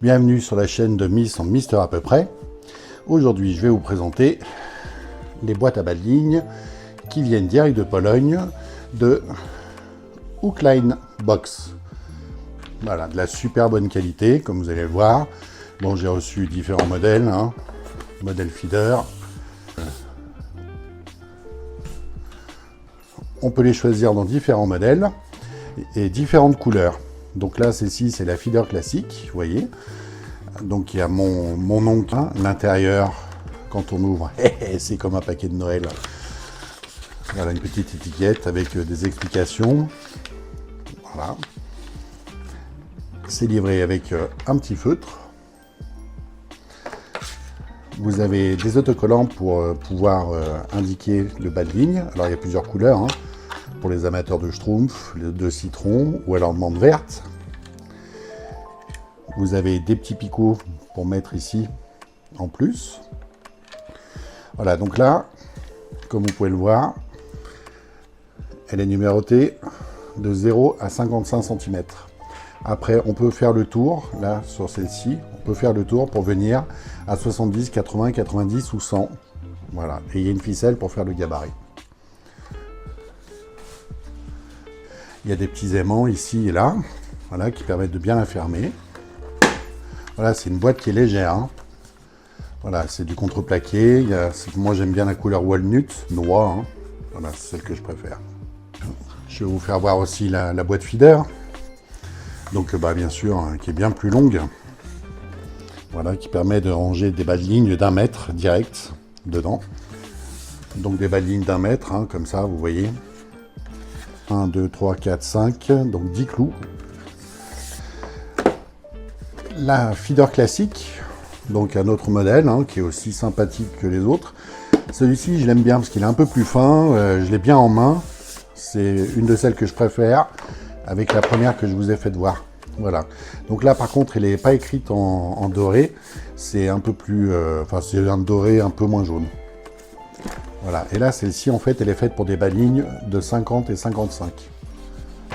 Bienvenue sur la chaîne de Miss en Mister à peu près. Aujourd'hui, je vais vous présenter les boîtes à bas de ligne qui viennent direct de Pologne de Hookline Box. Voilà, de la super bonne qualité, comme vous allez le voir. Bon, j'ai reçu différents modèles, modèle feeder. On peut les choisir dans différents modèles et différentes couleurs. Donc là, celle-ci, c'est la feeder classique, vous voyez. Donc il y a mon oncle, l'intérieur, quand on ouvre, c'est comme un paquet de Noël. Voilà, une petite étiquette avec des explications. Voilà. C'est livré avec un petit feutre. Vous avez des autocollants pour pouvoir indiquer le bas de ligne. Alors il y a plusieurs couleurs, pour les amateurs de schtroumpf, de citron ou alors de menthe verte. Vous avez des petits picots pour mettre ici en plus. Voilà, donc là, comme vous pouvez le voir, elle est numérotée de 0 à 55 cm. Après, on peut faire le tour, là, sur celle-ci, on peut faire le tour pour venir à 70, 80, 90 ou 100. Voilà, et il y a une ficelle pour faire le gabarit. Il y a des petits aimants ici et là, voilà, qui permettent de bien la fermer. Voilà, c'est une boîte qui est légère. Voilà, c'est du contreplaqué. Moi, j'aime bien la couleur walnut, noix. Voilà, c'est celle que je préfère. Je vais vous faire voir aussi la boîte feeder. Donc, bien sûr, qui est bien plus longue. Voilà, qui permet de ranger des bas de ligne d'1 mètre direct dedans. Donc, des bas de ligne d'1 mètre, comme ça, vous voyez. 1, 2, 3, 4, 5, donc 10 clous. La feeder classique, donc un autre modèle qui est aussi sympathique que les autres. Celui-ci, je l'aime bien parce qu'il est un peu plus fin, je l'ai bien en main. C'est une de celles que je préfère, avec la première que je vous ai fait voir. Voilà. Donc là, par contre, elle n'est pas écrite en doré. C'est un peu plus... c'est un doré un peu moins jaune. Voilà, et là, celle-ci, en fait, elle est faite pour des bas de ligne de 50 et 55.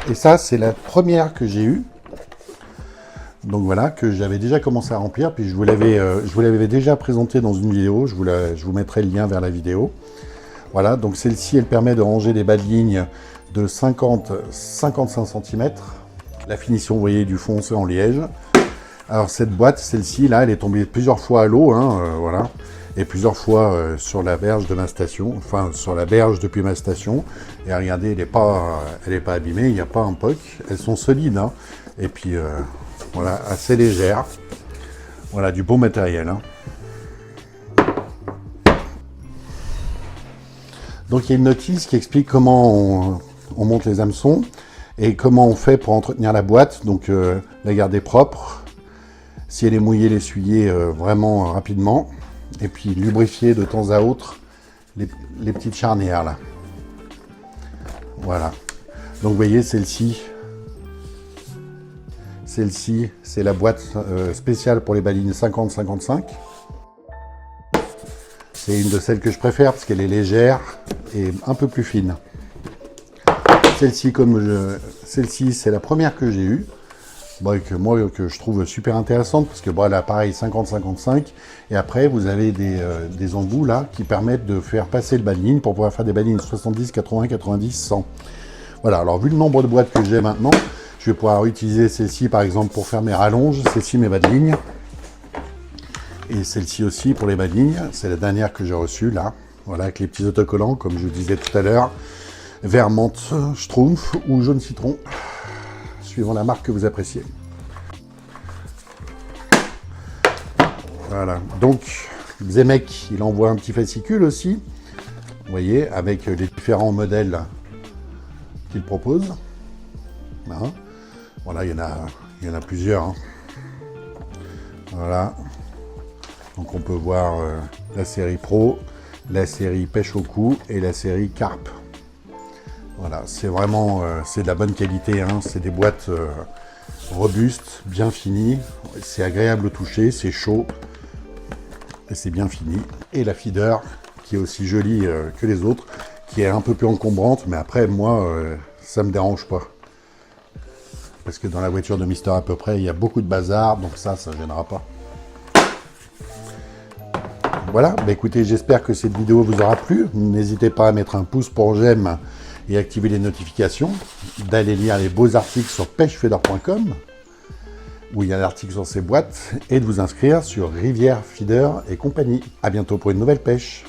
Et ça, c'est la première que j'ai eue. Donc voilà, que j'avais déjà commencé à remplir, puis je vous l'avais déjà présenté dans une vidéo. Je vous mettrai le lien vers la vidéo. Voilà, donc celle-ci, elle permet de ranger des bas de ligne de 50-55 cm. La finition, vous voyez, du fond, c'est en liège. Alors cette boîte, celle-ci, là, elle est tombée plusieurs fois à l'eau, voilà. Et plusieurs fois sur la berge de ma station, enfin sur la berge depuis ma station. Et regardez, elle est pas abîmée, il n'y a pas un poc. Elles sont solides, et puis voilà, assez légères. Voilà, du bon matériel. Donc il y a une notice qui explique comment on monte les hameçons et comment on fait pour entretenir la boîte, donc la garder propre. Si elle est mouillée, l'essuyer vraiment rapidement. Et puis lubrifier de temps à autre les petites charnières là. Voilà. Donc vous voyez, celle-ci, c'est la boîte spéciale pour les balines 50-55. C'est une de celles que je préfère parce qu'elle est légère et un peu plus fine. Celle-ci, c'est la première que j'ai eue. Que je trouve super intéressante parce que elle a pareil 50-55 et après vous avez des embouts là qui permettent de faire passer le bas de ligne pour pouvoir faire des bas de ligne 70, 80, 90, 100. Voilà, alors vu le nombre de boîtes que j'ai maintenant, je vais pouvoir utiliser celle-ci par exemple pour faire mes rallonges, celle-ci mes bas de ligne et celle-ci aussi pour les bas de ligne. C'est la dernière que j'ai reçue là, voilà, avec les petits autocollants comme je vous disais tout à l'heure, vert menthe, schtroumpf ou jaune citron, suivant la marque que vous appréciez. Voilà, donc Zemek, il envoie un petit fascicule aussi, vous voyez, avec les différents modèles qu'il propose. Voilà, il y en a plusieurs. Voilà, donc on peut voir la série Pro, la série Pêche au cou et la série Carpe. Voilà, c'est vraiment c'est de la bonne qualité, c'est des boîtes robustes, bien finies, c'est agréable au toucher, c'est chaud et c'est bien fini. Et la feeder qui est aussi jolie que les autres, qui est un peu plus encombrante, mais après moi ça me dérange pas. parce que dans la voiture de Mister à peu près, il y a beaucoup de bazar, donc ça ne gênera pas. Voilà, bah écoutez, j'espère que cette vidéo vous aura plu. N'hésitez pas à mettre un pouce pour j'aime et activer les notifications, d'aller lire les beaux articles sur pêchefeeder.com, où il y a l'article sur ces boîtes, et de vous inscrire sur Rivière Feeder et compagnie. À bientôt pour une nouvelle pêche.